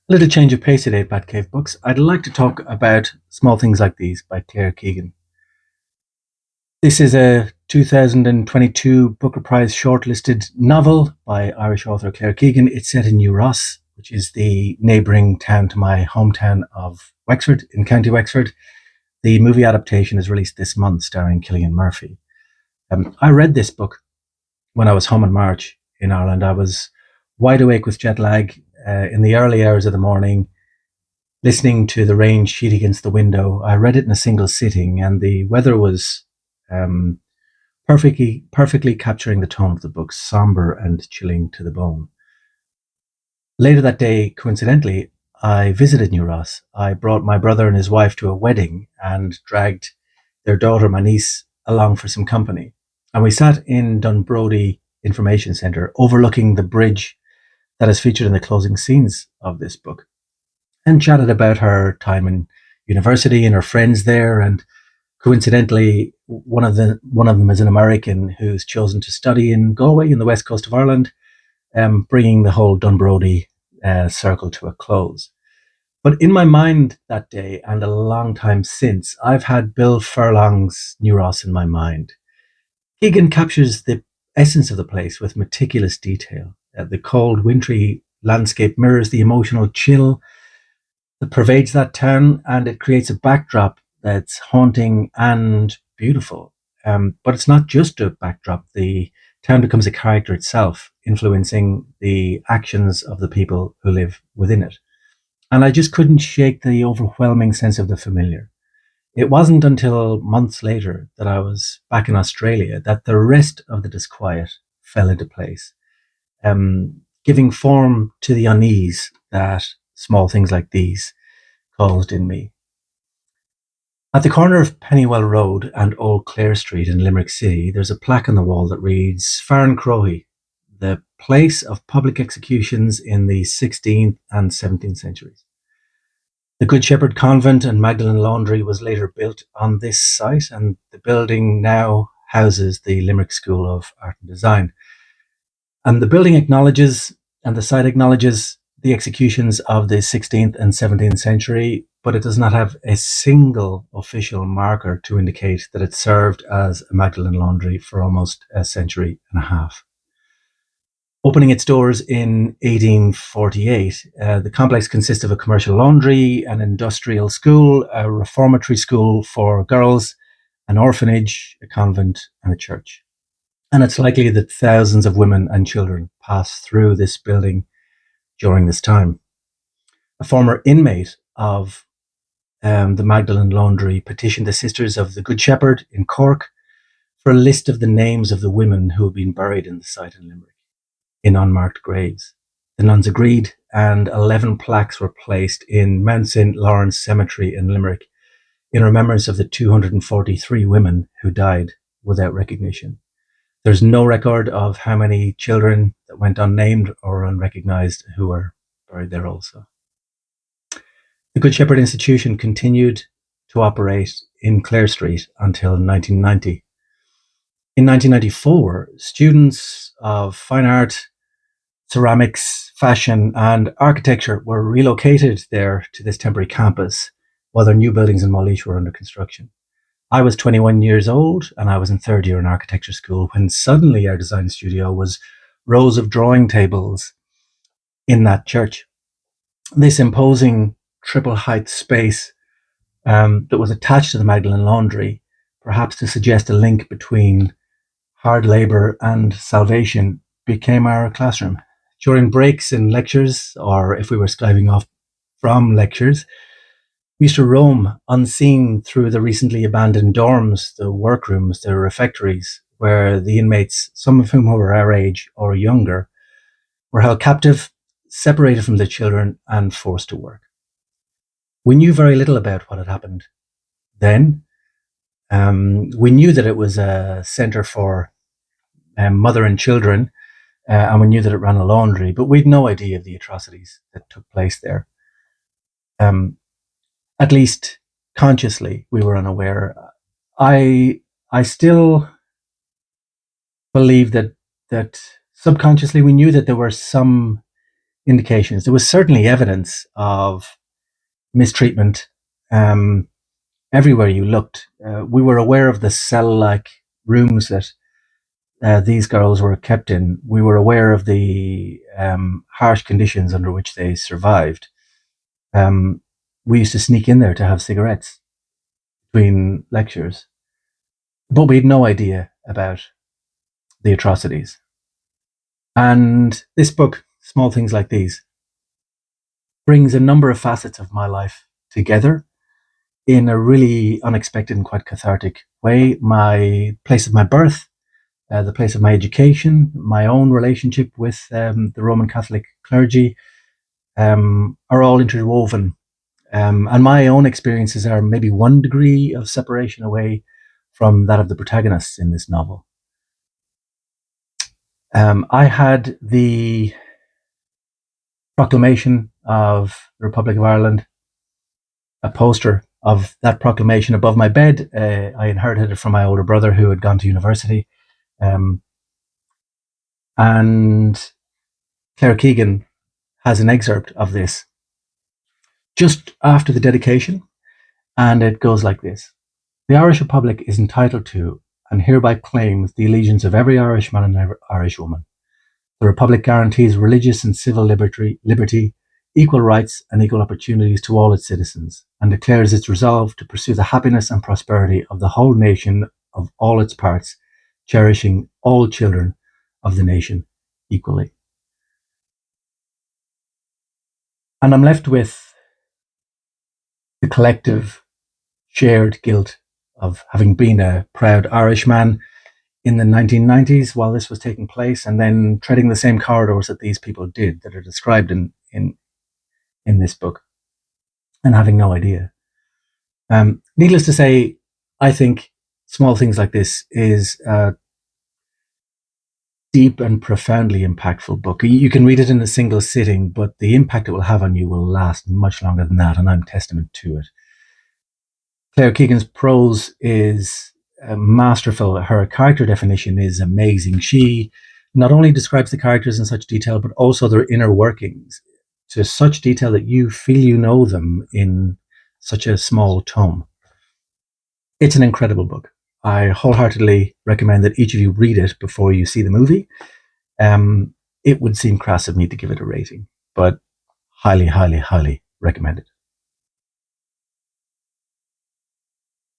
A little change of pace today at Batcave Books. I'd like to talk about Small Things Like These by Clare Keegan. This is a 2022 Booker Prize shortlisted novel by Irish author Clare Keegan. It's set in New Ross, which is the neighbouring town to my hometown of Wexford, in County Wexford. The movie adaptation is released this month, starring Cillian Murphy. I read this book when I was home in March in Ireland. I was wide awake with jet lag in the early hours of the morning, listening to the rain sheet against the window. I read it in a single sitting, and the weather was um, perfectly capturing the tone of the book, somber and chilling to the bone. Later that day, coincidentally, I visited New Ross. I brought my brother and his wife to a wedding and dragged their daughter, my niece, along for some company. And we sat in Dunbrody Information Centre, overlooking the bridge that is featured in the closing scenes of this book, and chatted about her time in university and her friends there. And coincidentally, one of them is an American who's chosen to study in Galway in the west coast of Ireland, bringing the whole Dunbrody circle to a close. But in my mind that day and a long time since, I've had Bill Furlong's New Ross in my mind. Keegan captures the essence of the place with meticulous detail. The cold, wintry landscape mirrors the emotional chill that pervades that town, and it creates a backdrop that's haunting and beautiful. But it's not just a backdrop. The town becomes a character itself, influencing the actions of the people who live within it. And I just couldn't shake the overwhelming sense of the familiar. It wasn't until months later that I was back in Australia that the rest of the disquiet fell into place, giving form to the unease that small things like these caused in me. At the corner of Pennywell Road and Old Clare Street in Limerick City, there's a plaque on the wall that reads Farran Crohy, the place of public executions in the 16th and 17th centuries. The Good Shepherd Convent and Magdalen Laundry was later built on this site, and the building now houses the Limerick School of Art and Design. And the building acknowledges, and the site acknowledges, the executions of the 16th and 17th century, but it does not have a single official marker to indicate that it served as a Magdalen laundry for almost a century and a half. Opening its doors in 1848, the complex consists of a commercial laundry, an industrial school, a reformatory school for girls, an orphanage, a convent, and a church. And it's likely that thousands of women and children passed through this building during this time. A former inmate of the Magdalen Laundry petitioned the Sisters of the Good Shepherd in Cork for a list of the names of the women who had been buried in the site in Limerick in unmarked graves. The nuns agreed, and 11 plaques were placed in Mount St. Lawrence Cemetery in Limerick in remembrance of the 243 women who died without recognition. There's no record of how many children that went unnamed or unrecognized who were buried there also. The Good Shepherd Institution continued to operate in Clare Street until 1990. In 1994, students of fine art, ceramics, fashion, and architecture were relocated there to this temporary campus while their new buildings in Moleash were under construction. I was 21 years old and I was in third year in architecture school when suddenly our design studio was rows of drawing tables in that church. This imposing triple height space that was attached to the Magdalen Laundry, perhaps to suggest a link between hard labour and salvation, became our classroom. During breaks in lectures, or if we were skiving off from lectures, we used to roam unseen through the recently abandoned dorms, the workrooms, the refectories, where the inmates, some of whom were our age or younger, were held captive, separated from the children, and forced to work. We knew very little about what had happened then. We knew that it was a centre for mother and children, and we knew that it ran a laundry, but we'd no idea of the atrocities that took place there. Um, at least consciously, we were unaware. I still believe that subconsciously we knew that there were some indications. There was certainly evidence of mistreatment everywhere you looked. We were aware of the cell-like rooms that these girls were kept in. We were aware of the harsh conditions under which they survived. We used to sneak in there to have cigarettes between lectures, but we had no idea about the atrocities. And this book, Small Things Like These, brings a number of facets of my life together in a really unexpected and quite cathartic way. My place of my birth, the place of my education, my own relationship with the Roman Catholic clergy are all interwoven. And my own experiences are maybe 1 degree of separation away from that of the protagonists in this novel. I had the proclamation of the Republic of Ireland, a poster of that proclamation above my bed. I inherited it from my older brother who had gone to university. And Clare Keegan has an excerpt of this just after the dedication, and it goes like this. The Irish Republic is entitled to and hereby claims the allegiance of every Irishman and every Irish woman. The Republic guarantees religious and civil liberty, equal rights and equal opportunities to all its citizens, and declares its resolve to pursue the happiness and prosperity of the whole nation of all its parts, cherishing all children of the nation equally. And I'm left with the collective shared guilt of having been a proud Irishman in the 1990s while this was taking place, and then treading the same corridors that these people did that are described in this book, and having no idea. Needless to say, I think Small Things Like This is a deep and profoundly impactful book. You can read it in a single sitting, but the impact it will have on you will last much longer than that, and I'm testament to it. Clare Keegan's prose is masterful. Her character definition is amazing. She not only describes the characters in such detail, but also their inner workings to such detail that you feel you know them in such a small tome. It's an incredible book. I wholeheartedly recommend that each of you read it before you see the movie. It would seem crass of me to give it a rating, but highly, highly, highly recommended.